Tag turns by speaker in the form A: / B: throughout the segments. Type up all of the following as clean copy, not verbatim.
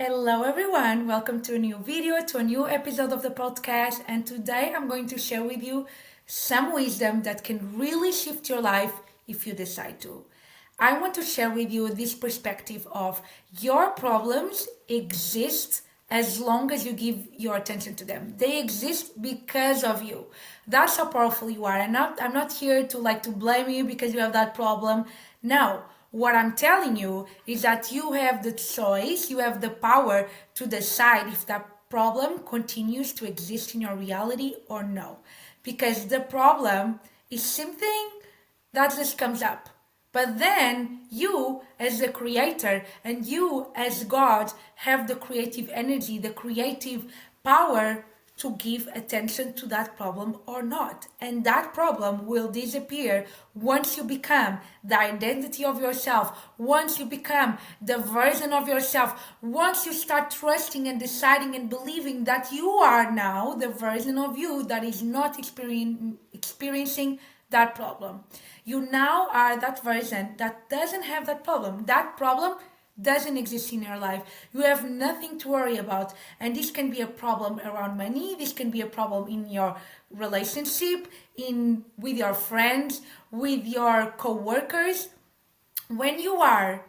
A: Hello everyone, welcome to a new video, to a new episode of the podcast, and today I'm going to share with you some wisdom that can really shift your life if you decide to. I want to share with you this perspective of your problems exist as long as you give your attention to them. They exist because of you. That's how powerful you are. And I'm not here to blame you because you have that problem. No. What I'm telling you is that you have the choice, you have the power to decide if that problem continues to exist in your reality or no. Because the problem is something that just comes up. But then you, as the creator, and you, as God, have the creative energy, the creative power to give attention to that problem or not. And that problem will disappear once you become the identity of yourself, once you become the version of yourself, once you start trusting and deciding and believing that you are now the version of you that is not experiencing that problem. You now are that version that doesn't have that problem. That problem doesn't exist in your life. You have nothing to worry about. And this can be a problem around money. This can be a problem in your relationship, in with your friends, with your co-workers. When you are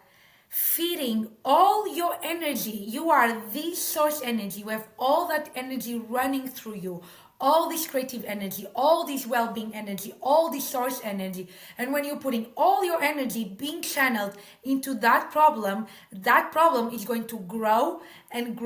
A: feeding all your energy, you are the source energy. You have all that energy running through you, all this creative energy, all this well-being energy, all this source energy. And when you're putting all your energy being channeled into that problem is going to grow and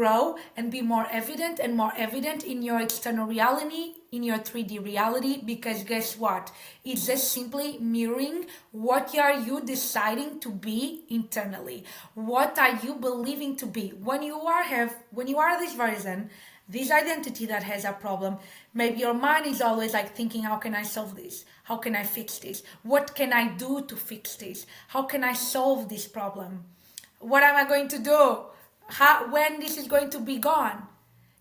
A: be more evident and more evident in your external reality, in your 3D reality, because guess what? It's just simply mirroring what are you deciding to be internally. What are you believing to be? When you are this version, this identity that has a problem, maybe your mind is always like thinking, how can I solve this? How can I fix this? What can I do to fix this? How can I solve this problem? What am I going to do? When this is going to be gone?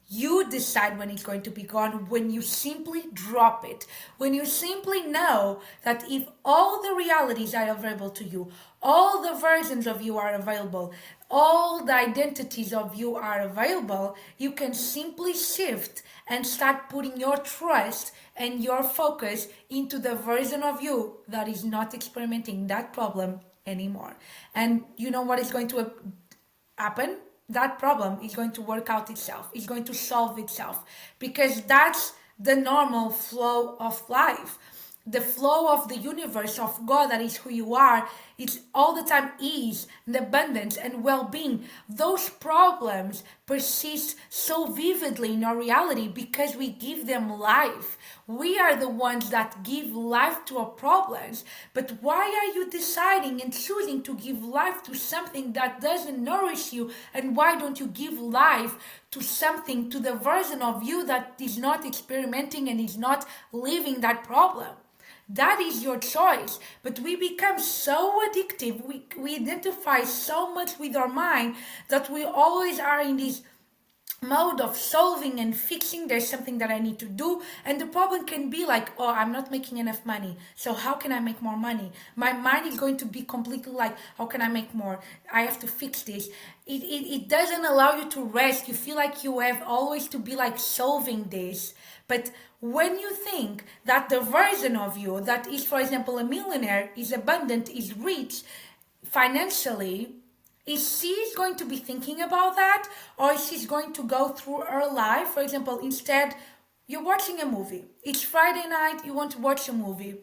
A: You decide when it's going to be gone, when you simply drop it. When you simply know that if all the realities are available to you, all the versions of you are available, all the identities of you are available, you can simply shift and start putting your trust and your focus into the version of you that is not experimenting that problem anymore. And you know what is going to happen? That problem is going to work out itself. It's going to solve itself, because that's the normal flow of life. The flow of the universe, of God, that is who you are. It's all the time ease and abundance and well-being. Those problems persist so vividly in our reality because we give them life. We are the ones that give life to our problems. But why are you deciding and choosing to give life to something that doesn't nourish you? And why don't you give life to something, to the version of you that is not experimenting and is not living that problem? That is your choice. But we become so addictive, we identify so much with our mind that we always are in this mode of solving and fixing. There's something that I need to do, and the problem can be like, oh, I'm not making enough money, so how can I make more money? My mind is going to be completely like, how can I make more? I have to fix this. It doesn't allow you to rest. You feel like you have always to be like solving this. But when you think that the version of you that is, for example, a millionaire, is abundant, is rich financially, is she going to be thinking about that, or is she going to go through her life? For example, instead, you're watching a movie. It's Friday night, you want to watch a movie.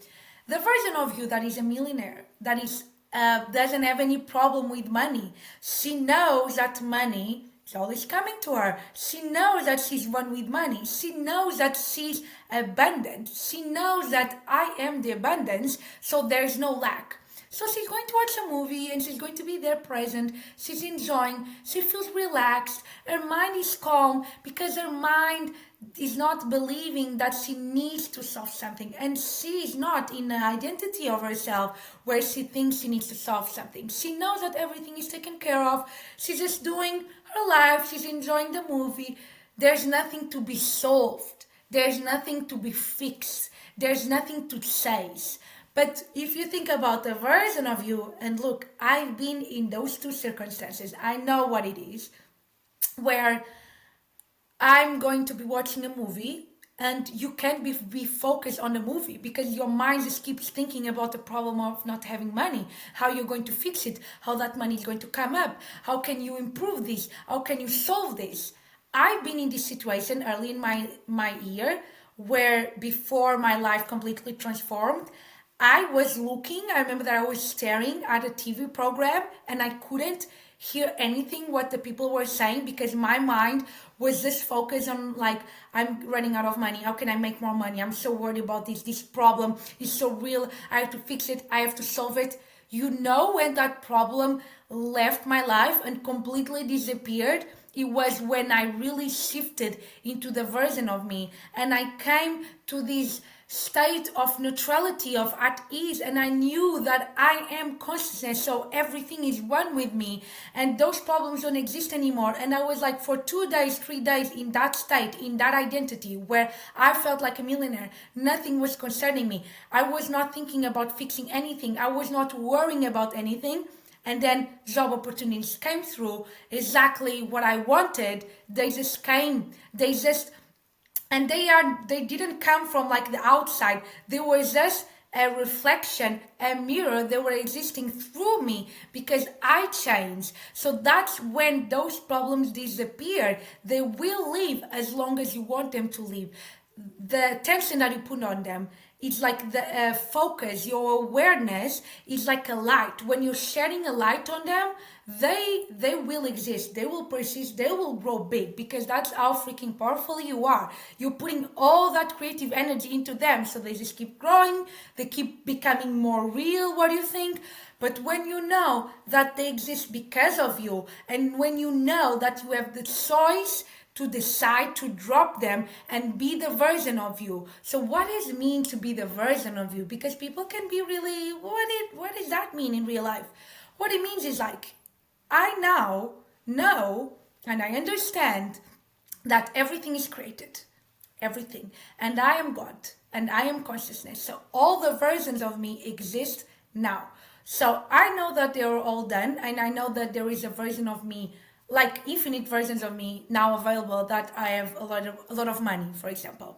A: The version of you that is a millionaire, that is doesn't have any problem with money. She knows that money is always coming to her. She knows that she's one with money. She knows that she's abundant. She knows that I am the abundance, so there's no lack. So she's going to watch a movie and she's going to be there present. She's enjoying. She feels relaxed. Her mind is calm because her mind is not believing that she needs to solve something. And she is not in the identity of herself where she thinks she needs to solve something. She knows that everything is taken care of. She's just doing her life. She's enjoying the movie. There's nothing to be solved. There's nothing to be fixed. There's nothing to chase. But if you think about the version of you, and look, I've been in those two circumstances. I know what it is. where I'm going to be watching a movie and you can't be focused on the movie because your mind just keeps thinking about the problem of not having money, how you're going to fix it, how that money is going to come up, how can you improve this, how can you solve this. I've been in this situation early in my year where before my life completely transformed, I was looking, I remember that I was staring at a TV program and I couldn't hear anything what the people were saying because my mind was just focused on like, I'm running out of money, how can I make more money, I'm so worried about this problem is so real, I have to fix it, I have to solve it. You know, when that problem left my life and completely disappeared, it was when I really shifted into the version of me and I came to this state of neutrality, of at ease, and I knew that I am consciousness, so everything is one with me and those problems don't exist anymore. And I was like for 2 days, 3 days in that state, in that identity where I felt like a millionaire. Nothing was concerning me. I was not thinking about fixing anything. I was not worrying about anything. And then job opportunities came through, exactly what I wanted. They just came. And they didn't come from like the outside. They were just a reflection, a mirror. They were existing through me because I changed. So that's when those problems disappear. They will leave as long as you want them to leave. The attention that you put on them, it's like the focus, your awareness is like a light. When you're shedding a light on them, they will exist, they will persist, they will grow big because that's how freaking powerful you are. You're putting all that creative energy into them, so they just keep growing, they keep becoming more real. What do you think? But when you know that they exist because of you, and when you know that you have the choice to decide to drop them and be the version of you. So what does it mean to be the version of you? Because people can be really, what does that mean in real life? What it means is like, I now know and I understand that everything is created. Everything. And I am God. And I am consciousness. So all the versions of me exist now. So I know that they are all done. And I know that there is a version of me, like infinite versions of me now available, that I have a lot of money, for example.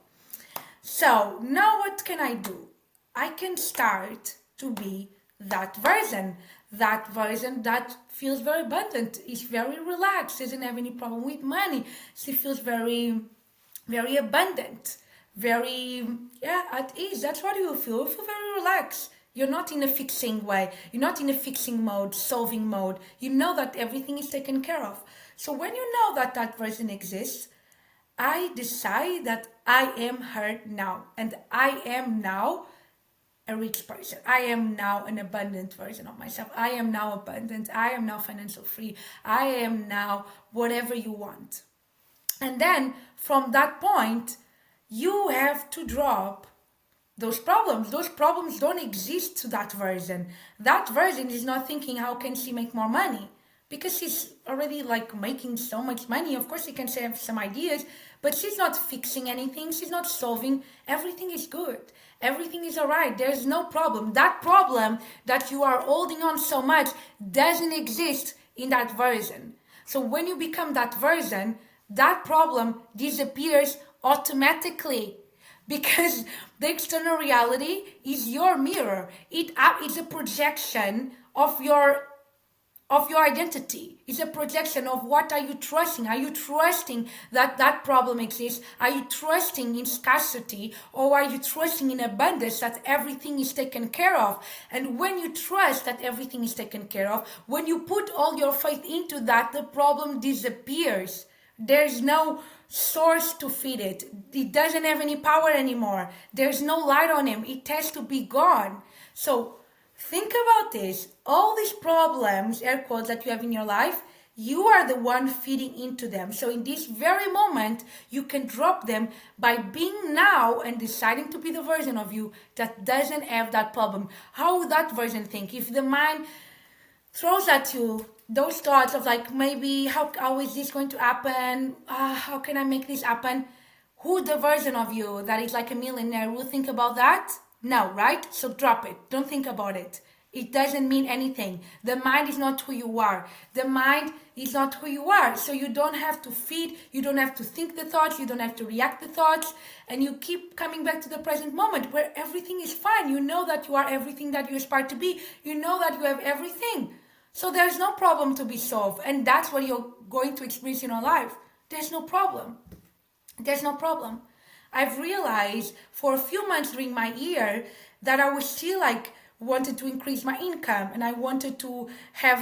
A: So now what can I do? I can start to be that version that feels very abundant, is very relaxed, doesn't have any problem with money. She feels very, very abundant, very, at ease. That's what you feel. You feel very relaxed. You're not in a fixing way. You're not in a fixing mode, solving mode. You know that everything is taken care of. So when you know that that version exists, I decide that I am her now. And I am now a rich person. I am now an abundant version of myself. I am now abundant. I am now financial free. I am now whatever you want. And then from that point, you have to drop those problems. Those problems don't exist to that version. That version is not thinking, how can she make more money? Because she's already like making so much money. Of course, she can have some ideas, but she's not fixing anything. She's not solving. Everything is good. Everything is all right. There's no problem. That problem that you are holding on so much doesn't exist in that version. So when you become that version, that problem disappears automatically. Because the external reality is your mirror. It's a projection of your identity. It's a projection of what are you trusting. Are you trusting that that problem exists? Are you trusting in scarcity? Or are you trusting in abundance, that everything is taken care of? And when you trust that everything is taken care of, when you put all your faith into that, the problem disappears. There's no source to feed it. It doesn't have any power anymore. There's no light on him. It has to be gone. So think about this. All these problems, air quotes, that you have in your life, you are the one feeding into them. So in this very moment, you can drop them by being now and deciding to be the version of you that doesn't have that problem. How would that version think? If the mind throws at you those thoughts of like, maybe how is this going to happen? How can I make this happen? Who the version of you that is like a millionaire will think about that? No, right? So drop it. Don't think about it. It doesn't mean anything. The mind is not who you are. The mind is not who you are. So you don't have to feed, you don't have to think the thoughts, you don't have to react the thoughts, and you keep coming back to the present moment where everything is fine. You know that you are everything that you aspire to be. You know that you have everything. So there's no problem to be solved, and that's what you're going to experience in your life. There's no problem. There's no problem. I've realized for a few months during my year that I was still like wanted to increase my income, and I wanted to have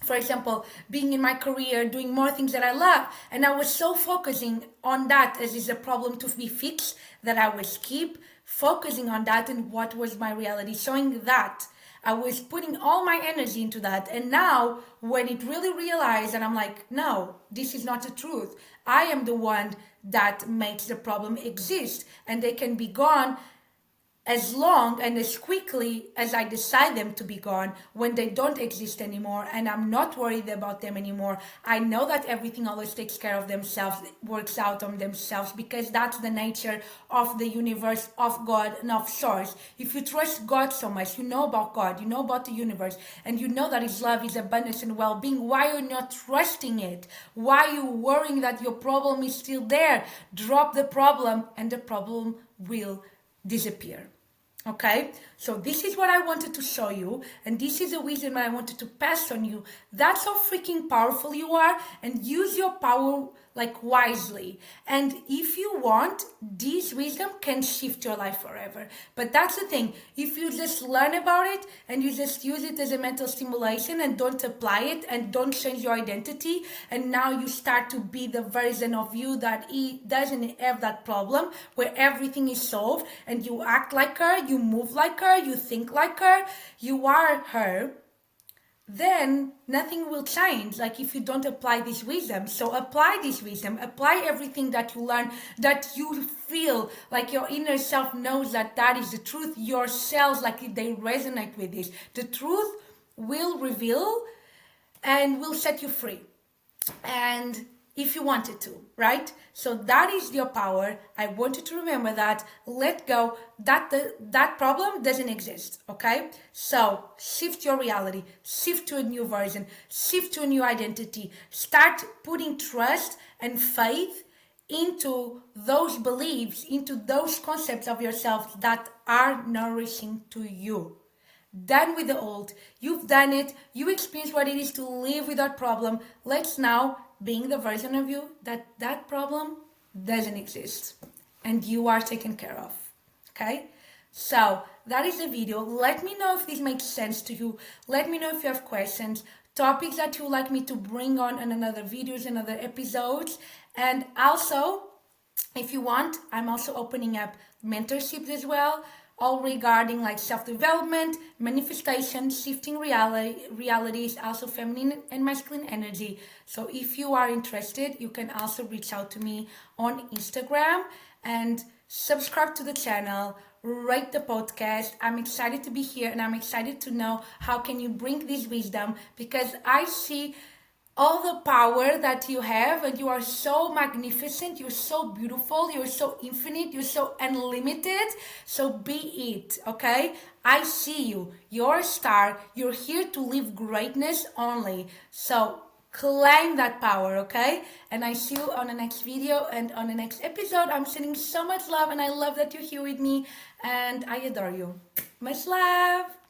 A: for example, being in my career, doing more things that I love. And I was so focusing on that as is a problem to be fixed that I was keep focusing on that and what was my reality, showing that. I was putting all my energy into that. And now when it really realized, and I'm like, no, this is not the truth. I am the one that makes the problem exist, and they can be gone as long and as quickly as I decide them to be gone when they don't exist anymore, and I'm not worried about them anymore. I know that everything always takes care of themselves, works out on themselves, because that's the nature of the universe, of God, and of Source. If you trust God so much, you know about God, you know about the universe, and you know that His love, His abundance and well-being, why are you not trusting it? Why are you worrying that your problem is still there? Drop the problem and the problem will disappear. Okay, so this is what I wanted to show you, and this is the wisdom that I wanted to pass on you. That's how freaking powerful you are, and use your power like wisely. And if you want, this wisdom can shift your life forever. But that's the thing, if you just learn about it and you just use it as a mental stimulation and don't apply it and don't change your identity, and now you start to be the version of you that doesn't have that problem, where everything is solved, and you act like her, you move like her, you think like her, you are her, then nothing will change. Like if you don't apply this wisdom. So apply this wisdom, apply everything that you learn, that you feel like your inner self knows that that is the truth. Your cells, like they resonate with this. The truth will reveal and will set you free. And if you wanted to, right? So that is your power. I want you to remember that. Let go. That problem doesn't exist, okay? So shift your reality. Shift to a new version. Shift to a new identity. Start putting trust and faith into those beliefs, into those concepts of yourself that are nourishing to you. Done with the old. You've done it. You experienced what it is to live without problem. Let's now being the version of you that problem doesn't exist and you are taken care of. Okay? So that is the video. Let me know if this makes sense to you. Let me know if you have questions, topics that you would like me to bring on in another videos and other episodes. And also, if you want, I'm also opening up mentorships as well, all regarding like self-development, manifestation, shifting realities, also feminine and masculine energy. So if you are interested, you can also reach out to me on Instagram and subscribe to the channel, rate the podcast. I'm excited to be here, and I'm excited to know how can you bring this wisdom, because I see all the power that you have, and you are so magnificent, you're so beautiful, you're so infinite, you're so unlimited. So be it, okay? I see you, you're a star, you're here to live greatness only. So claim that power, okay? And I see you on the next video and on the next episode. I'm sending so much love, and I love that you're here with me, and I adore you. Much love.